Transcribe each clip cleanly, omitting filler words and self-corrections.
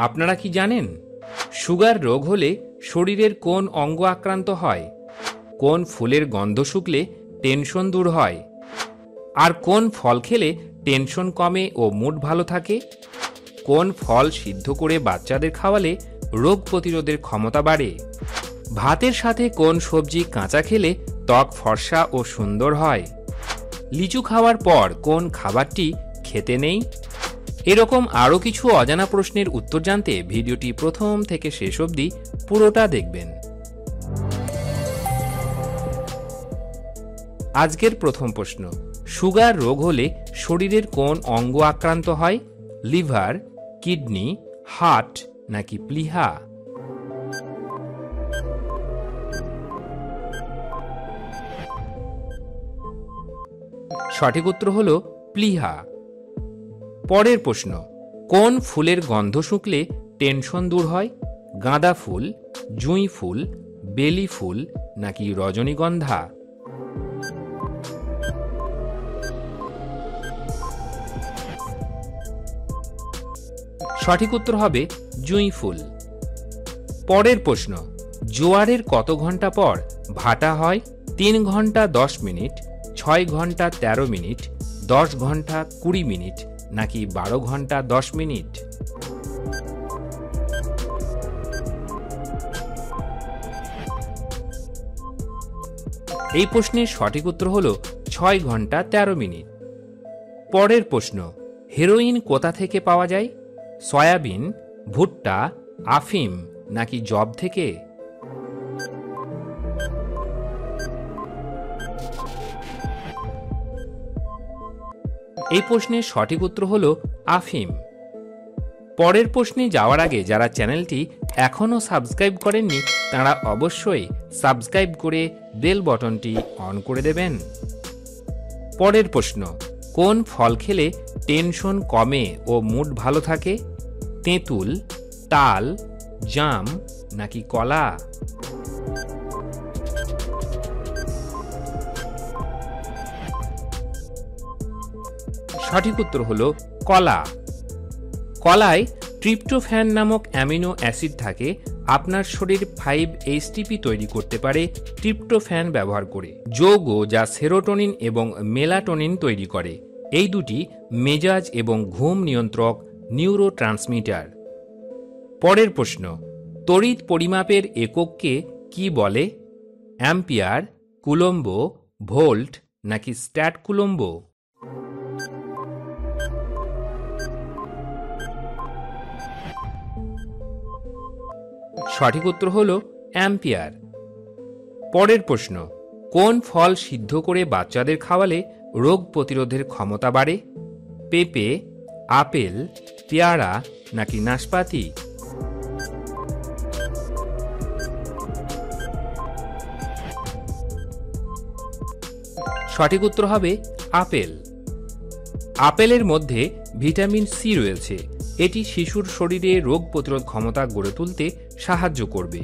আপনারা কি জানেন সুগার রোগ হলে শরীরের কোন অঙ্গ আক্রান্ত হয়, কোন ফুলের গন্ধ শুকলে টেনশন দূর হয়, আর কোন ফল খেলে টেনশন কমে ও মুড ভালো থাকে, কোন ফল সিদ্ধ করে বাচ্চাদের খাওয়ালে রোগ প্রতিরোধের ক্ষমতা বাড়ে, ভাতের সাথে কোন সবজি কাঁচা খেলে ত্বক ফর্সা ও সুন্দর হয়, লিচু খাওয়ার পর কোন খাবারটি খেতে নেই। এরকম আরও কিছু অজানা প্রশ্নের উত্তর জানতে ভিডিওটি প্রথম থেকে শেষ অবধি পুরোটা দেখবেন। আজকের প্রথম প্রশ্ন, সুগার রোগ হলে শরীরের কোন অঙ্গ আক্রান্ত হয়? লিভার, কিডনি, হার্ট নাকি প্লিহা? সঠিক উত্তর হল প্লিহা। পরের প্রশ্ন, কোন ফুলের গন্ধ শুকলে টেনশন দূর হয়? গাঁদা ফুল, জুঁই ফুল, বেলি ফুল নাকি রজনীগন্ধা? সঠিক উত্তর হবে জুঁই ফুল। পরের প্রশ্ন, জোয়ারের কত ঘন্টা পর ভাটা হয়? 3 ঘন্টা 10 মিনিট, 6 ঘন্টা 13 মিনিট, 10 ঘন্টা 20 মিনিট নাকি 12 ঘন্টা 10 মিনিট? এই প্রশ্নের সঠিক উত্তর হল 6 ঘন্টা 13 মিনিট। পরের প্রশ্ন, হেরোইন কোথা থেকে পাওয়া যায়? সয়াবিন, ভুট্টা, আফিম নাকি যব থেকে? এই প্রশ্নের সঠিক উত্তর হল আফিম। পরের প্রশ্নে যাওয়ার আগে যারা চ্যানেলটি এখনও সাবস্ক্রাইব করেননি তারা অবশ্যই সাবস্ক্রাইব করে বেল বটনটি অন করে দেবেন। পরের প্রশ্ন, কোন ফল খেলে টেনশন কমে ও মুড ভালো থাকে? তেঁতুল, তাল, জাম নাকি কলা? সঠিক উত্তর হল কলা। কলায় ট্রিপ্টোফ্যান নামক অ্যামিনো অ্যাসিড থাকে। আপনার শরীর 5-HTP তৈরি করতে পারে ট্রিপ্টোফ্যান ব্যবহার করে, যৌগ যা সেরোটোনিন এবং মেলাটোনিন তৈরি করে। এই দুটি মেজাজ এবং ঘুম নিয়ন্ত্রক নিউরোট্রান্সমিটার। পরের প্রশ্ন, তড়িৎ পরিমাপের একককে কি বলে? অ্যাম্পিয়ার, কুলম্ব, ভোল্ট নাকি স্ট্যাট কুলম্ব? সঠিক উত্তর হল অ্যাম্পিয়ার। পরের প্রশ্ন, কোন ফল সিদ্ধ করে বাচ্চাদের খাওয়ালে রোগ প্রতিরোধের ক্ষমতা বাড়ে? পেঁপে, আপেল, পেয়ারা নাকি নাশপাতি? সঠিক উত্তর হবে আপেল। আপেলের মধ্যে ভিটামিন সি রয়েছে। এটি শিশুর শরীরে রোগ প্রতিরোধ ক্ষমতা গড়ে তুলতে সাহায্য করবে।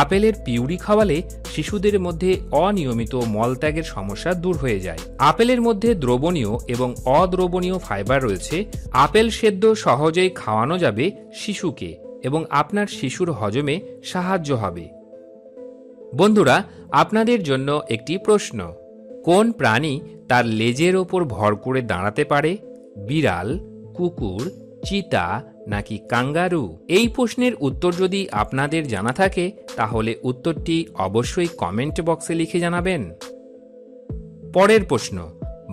আপেলের পিউরি খাওয়ালে শিশুদের মধ্যে অনিয়মিত মলত্যাগের সমস্যা দূর হয়ে যায়। আপেলের মধ্যে দ্রবণীয় এবং অদ্রবণীয় ফাইবার রয়েছে। আপেল সেদ্ধ সহজেই খাওয়ানো যাবে শিশুকে এবং আপনার শিশুর হজমে সাহায্য হবে। বন্ধুরা, আপনাদের জন্য একটি প্রশ্ন, কোন প্রাণী তার লেজের ওপর ভর করে দাঁড়াতে পারে? বিড়াল, কুকুর, চিতা নাকি কাঙ্গারু? এই প্রশ্নের উত্তর যদি আপনাদের জানা থাকে তাহলে উত্তরটি অবশ্যই কমেন্ট বক্সে লিখে জানাবেন। পরের প্রশ্ন,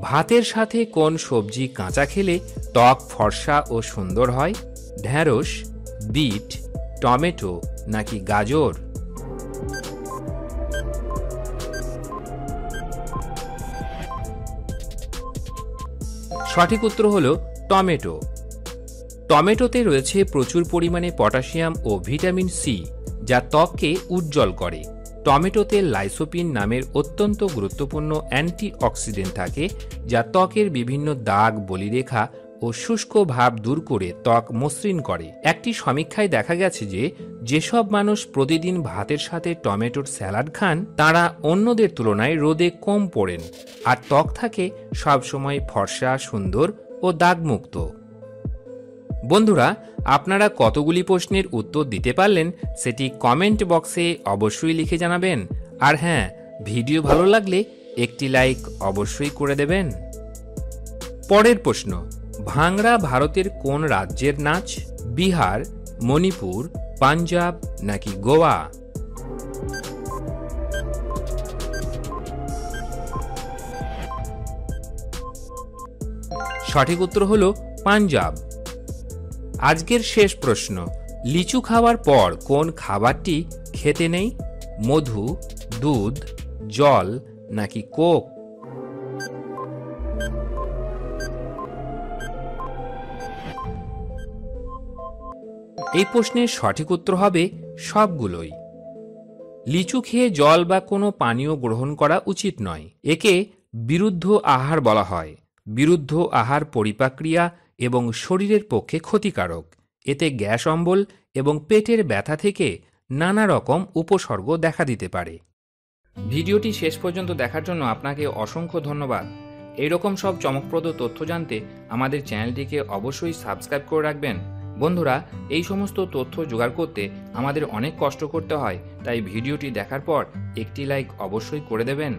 ভাতের সাথে কোন সবজি কাঁচা খেলে ত্বক ফর্সা ও সুন্দর হয়? ঢ্যাঁড়স, বিট, টমেটো নাকি গাজর? সঠিক উত্তর হল টমেটো। টমেটোতে রয়েছে প্রচুর পরিমাণে পটাশিয়াম ও ভিটামিন সি, যা ত্বককে উজ্জ্বল করে। টমেটোতে লাইসোপিন নামের অত্যন্ত গুরুত্বপূর্ণ অ্যান্টিঅক্সিডেন্ট থাকে, যা ত্বকের বিভিন্ন দাগ, বলিরেখা ও শুষ্ক ভাব দূর করে ত্বক মসৃণ করে। একটি সমীক্ষায় দেখা গেছে যে যেসব মানুষ প্রতিদিন ভাতের সাথে টমেটোর স্যালাড খান তারা অন্যদের তুলনায় রোদে কম পড়েন আর ত্বক থাকে সবসময় ফর্সা, সুন্দর ও দাগমুক্ত। বন্ধুরা, আপনারা কতগুলি প্রশ্নের উত্তর দিতে পারলেন সেটি কমেন্ট বক্সে অবশ্যই লিখে জানাবেন। আর হ্যাঁ, ভিডিও ভালো লাগলে একটি লাইক অবশ্যই করে দেবেন। পরের প্রশ্ন, ভাংড়া ভারতের কোন রাজ্যের নাচ? বিহার, মণিপুর, পাঞ্জাব নাকি গোয়া? সঠিক উত্তর হলো পাঞ্জাব। আজকের শেষ প্রশ্ন, লিচু খাওয়ার পর কোন খাবারটি খেতে নেই? মধু, দুধ, জল নাকি কোক? এই প্রশ্নের সঠিক উত্তর হবে সবগুলোই। লিচু খেয়ে জল বা কোনো পানীয় গ্রহণ করা উচিত নয়। একে বিরুদ্ধ আহার বলা হয়। বিরুদ্ধ আহার পরিপাক্রিয়া এবং শরীরের পক্ষে ক্ষতিকারক। এতে গ্যাস অম্বল এবং পেটের ব্যথা থেকে নানা রকম উপসর্গ দেখা দিতে পারে। ভিডিওটি শেষ পর্যন্ত দেখার জন্য আপনাকে অসংখ্য ধন্যবাদ। এইরকম সব চমকপ্রদ তথ্য জানতে আমাদের চ্যানেলটিকে অবশ্যই সাবস্ক্রাইব করে রাখবেন। বন্ধুরা, এই সমস্ত তথ্য জোগাড় করতে আমাদের অনেক কষ্ট করতে হয়, তাই ভিডিওটি দেখার পর একটি লাইক অবশ্যই করে দেবেন।